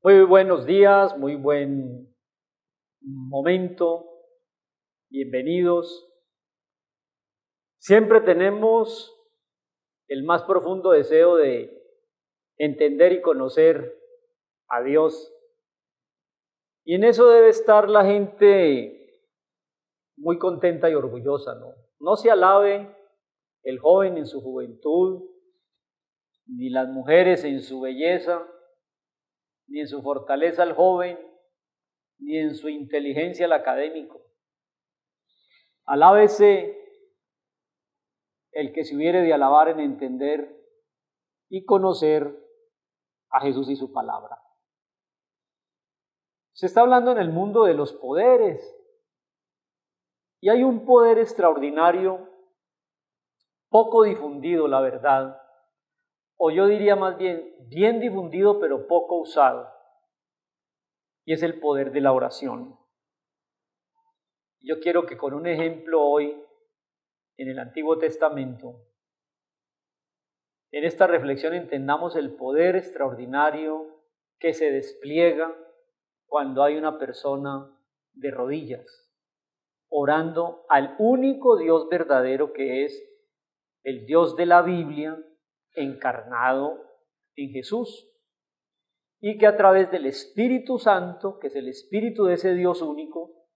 Muy buenos días, muy buen momento, bienvenidos. Siempre tenemos el más profundo deseo de entender y conocer a Dios. Y en eso debe estar la gente muy contenta y orgullosa, ¿no? No se alabe el joven en su juventud, ni las mujeres en su belleza, ni en su fortaleza el joven, ni en su inteligencia el académico. Alábese el que se hubiere de alabar en entender y conocer a Jesús y su palabra. Se está hablando en el mundo de los poderes, y hay un poder extraordinario, poco difundido, la verdad, o yo diría más bien difundido, pero poco usado, y es el poder de la oración. Yo quiero que con un ejemplo hoy, en el Antiguo Testamento, en esta reflexión entendamos el poder extraordinario que se despliega cuando hay una persona de rodillas, orando al único Dios verdadero, que es el Dios de la Biblia encarnado en Jesús, y que a través del Espíritu Santo, que es el Espíritu de ese Dios único,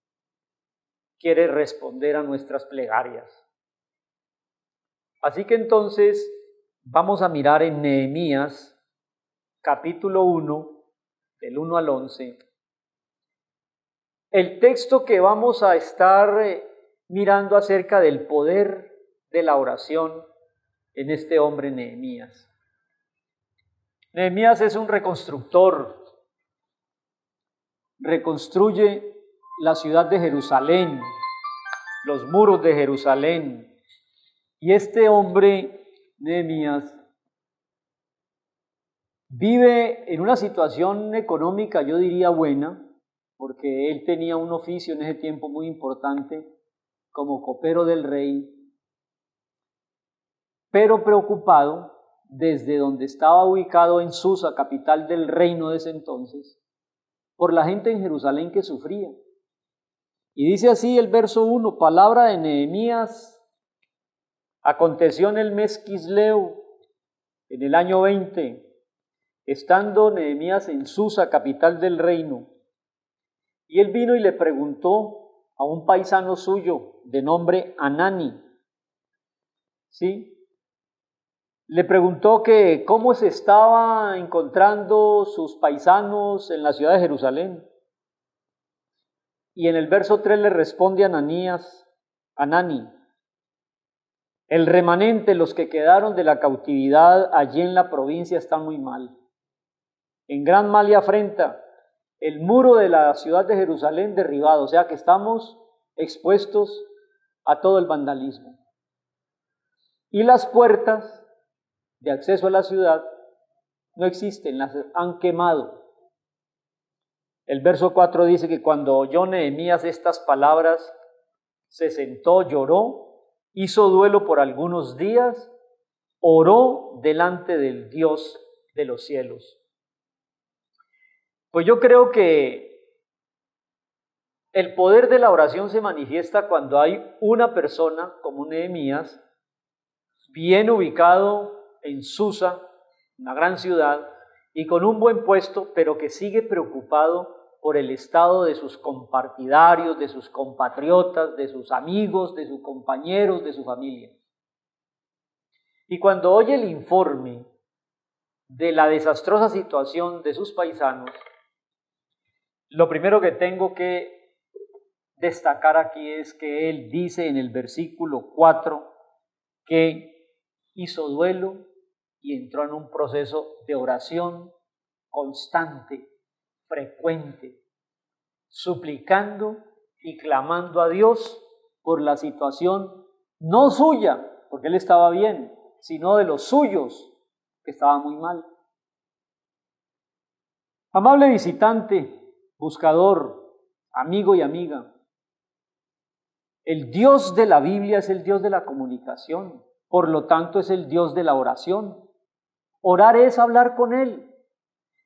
quiere responder a nuestras plegarias. Así que entonces vamos a mirar en Nehemías capítulo 1, del 1 al 11, el texto que vamos a estar mirando acerca del poder de la oración en este hombre Nehemías. Nehemías es un reconstructor, reconstruye la ciudad de Jerusalén, los muros de Jerusalén, y este hombre, Nehemías, vive en una situación económica, yo diría buena, porque él tenía un oficio en ese tiempo muy importante como copero del rey, pero preocupado desde donde estaba ubicado en Susa, capital del reino de ese entonces, por la gente en Jerusalén que sufría. Y dice así el verso 1, palabra de Nehemías: aconteció en el mes Quisleu, en el año 20, estando Nehemías en Susa, capital del reino, y él vino y le preguntó a un paisano suyo de nombre Hanani, ¿sí? Le preguntó que cómo se estaba encontrando sus paisanos en la ciudad de Jerusalén. Y en el verso 3 le responde Hanani: el remanente, los que quedaron de la cautividad allí en la provincia, están muy mal, en gran mal y afrenta. El muro de la ciudad de Jerusalén derribado, o sea que estamos expuestos a todo el vandalismo. Y las puertas de acceso a la ciudad no existen, las han quemado. El verso 4 dice que cuando oyó Nehemías estas palabras, se sentó, lloró, hizo duelo por algunos días, oró delante del Dios de los cielos. Pues yo creo que el poder de la oración se manifiesta cuando hay una persona como Nehemías, bien ubicado en Susa, una gran ciudad, y con un buen puesto, pero que sigue preocupado por el estado de sus compartidarios, de sus compatriotas, de sus amigos, de sus compañeros, de su familia. Y cuando oye el informe de la desastrosa situación de sus paisanos, lo primero que tengo que destacar aquí es que él dice en el versículo 4 que hizo duelo y entró en un proceso de oración constante, frecuente, suplicando y clamando a Dios por la situación no suya, porque él estaba bien, sino de los suyos, que estaban muy mal. Amable visitante, buscador, amigo y amiga, el Dios de la Biblia es el Dios de la comunicación, por lo tanto es el Dios de la oración. Orar es hablar con Él.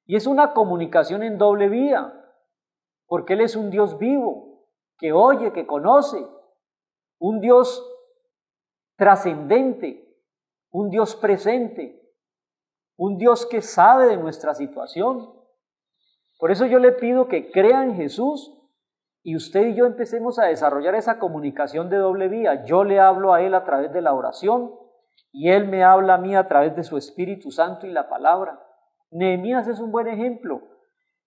Y es una comunicación en doble vía, porque Él es un Dios vivo, que oye, que conoce, un Dios trascendente, un Dios presente, un Dios que sabe de nuestra situación. Por eso yo le pido que crea en Jesús y usted y yo empecemos a desarrollar esa comunicación de doble vía. Yo le hablo a Él a través de la oración y Él me habla a mí a través de su Espíritu Santo y la palabra. Nehemías es un buen ejemplo.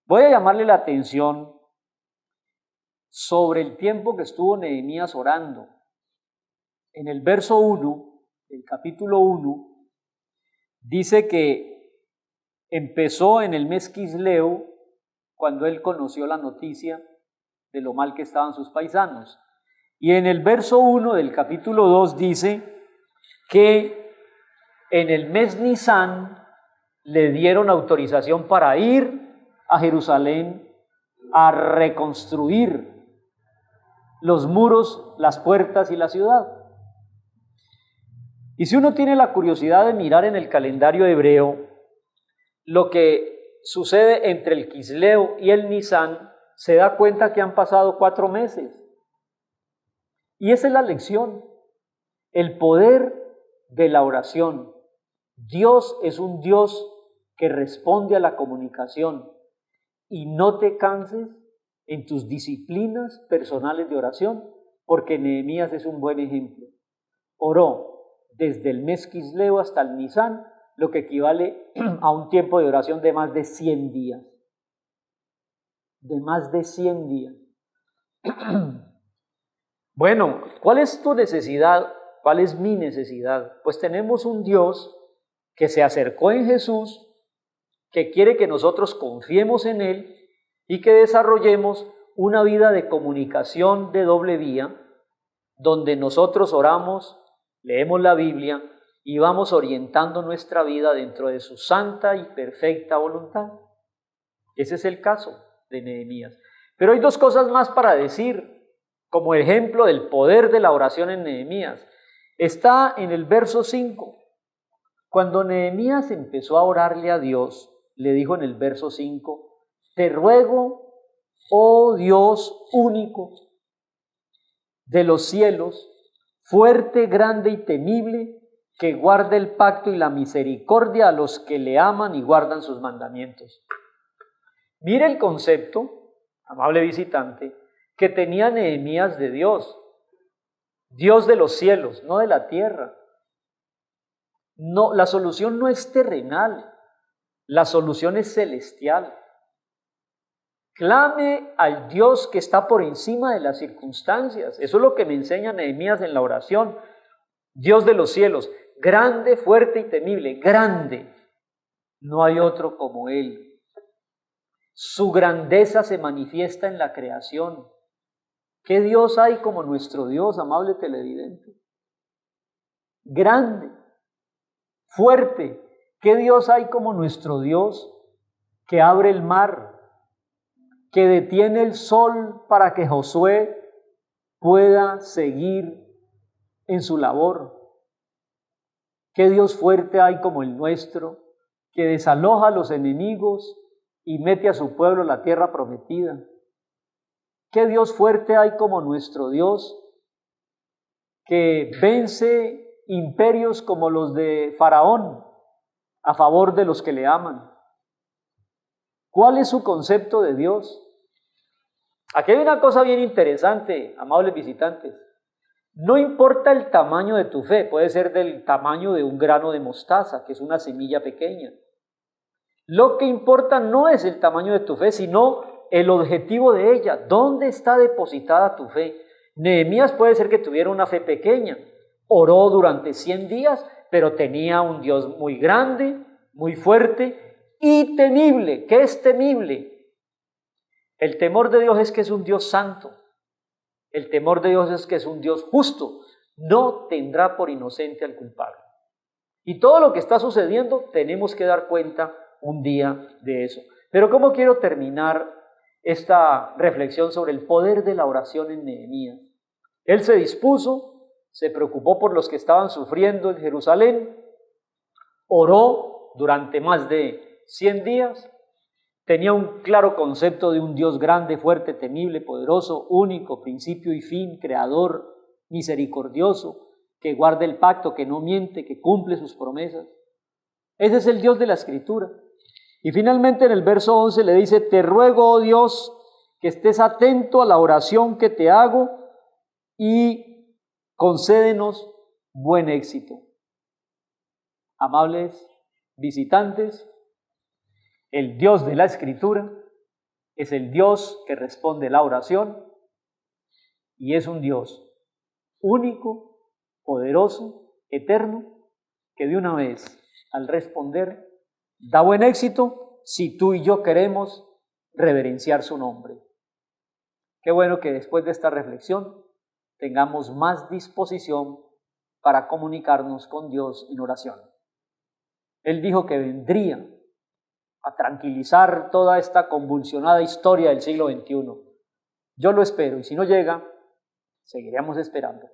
Voy a llamarle la atención sobre el tiempo que estuvo Nehemías orando. En el verso 1, del capítulo 1, dice que empezó en el mes Quisleo, cuando él conoció la noticia de lo mal que estaban sus paisanos. Y en el verso 1 del capítulo 2 dice que en el mes Nisán le dieron autorización para ir a Jerusalén a reconstruir los muros, las puertas y la ciudad. Y si uno tiene la curiosidad de mirar en el calendario hebreo lo que sucede entre el Quisleo y el Nisán, se da cuenta que han pasado 4 meses. Y esa es la lección, el poder de la oración. Dios es un Dios que responde a la comunicación, y no te canses en tus disciplinas personales de oración, porque Nehemías es un buen ejemplo. Oró desde el mes Quisleo hasta el Nisán, lo que equivale a un tiempo de oración de más de 100 días. De más de 100 días. Bueno, ¿cuál es tu necesidad? ¿Cuál es mi necesidad? Pues tenemos un Dios que se acercó en Jesús, que quiere que nosotros confiemos en Él y que desarrollemos una vida de comunicación de doble vía, donde nosotros oramos, leemos la Biblia y vamos orientando nuestra vida dentro de su santa y perfecta voluntad. Ese es el caso de Nehemías. Pero hay 2 cosas más para decir como ejemplo del poder de la oración en Nehemías. Está en el verso 5. Cuando Nehemías empezó a orarle a Dios, le dijo en el verso 5, te ruego, oh Dios único de los cielos, fuerte, grande y temible, que guarde el pacto y la misericordia a los que le aman y guardan sus mandamientos. Mire el concepto, amable visitante, que tenía Nehemías de Dios. Dios de los cielos, no de la tierra. No, la solución no es terrenal, la solución es celestial. Clame al Dios que está por encima de las circunstancias. Eso es lo que me enseña Nehemías en la oración. Dios de los cielos, grande, fuerte y temible, grande. No hay otro como Él. Su grandeza se manifiesta en la creación. ¿Qué Dios hay como nuestro Dios, amable televidente? Grande, fuerte. ¿Qué Dios hay como nuestro Dios que abre el mar, que detiene el sol para que Josué pueda seguir en su labor? ¿Qué Dios fuerte hay como el nuestro, que desaloja a los enemigos y mete a su pueblo en la tierra prometida? ¿Qué Dios fuerte hay como nuestro Dios, que vence imperios como los de Faraón a favor de los que le aman? ¿Cuál es su concepto de Dios? Aquí hay una cosa bien interesante, amables visitantes. No importa el tamaño de tu fe, puede ser del tamaño de un grano de mostaza, que es una semilla pequeña. Lo que importa no es el tamaño de tu fe, sino el objetivo de ella. ¿Dónde está depositada tu fe? Nehemías puede ser que tuviera una fe pequeña. Oró durante 100 días, pero tenía un Dios muy grande, muy fuerte y temible. ¿Qué es temible? El temor de Dios es que es un Dios santo. El temor de Dios es que es un Dios justo. No tendrá por inocente al culpable. Y todo lo que está sucediendo tenemos que dar cuenta un día de eso. Pero ¿cómo quiero terminar esta reflexión sobre el poder de la oración en Nehemías? Él se dispuso, se preocupó por los que estaban sufriendo en Jerusalén, oró durante más de 100 días tenía un claro concepto de un Dios grande, fuerte, temible, poderoso, único, principio y fin, creador, misericordioso, que guarda el pacto, que no miente, que cumple sus promesas. Ese es el Dios de la Escritura. Y finalmente en el verso 11 le dice: te ruego, oh Dios, que estés atento a la oración que te hago y concédenos buen éxito. Amables visitantes, el Dios de la Escritura es el Dios que responde la oración y es un Dios único, poderoso, eterno, que de una vez al responder da buen éxito si tú y yo queremos reverenciar su nombre. Qué bueno que después de esta reflexión tengamos más disposición para comunicarnos con Dios en oración. Él dijo que vendría a tranquilizar toda esta convulsionada historia del siglo XXI. Yo lo espero, y si no llega, seguiremos esperando.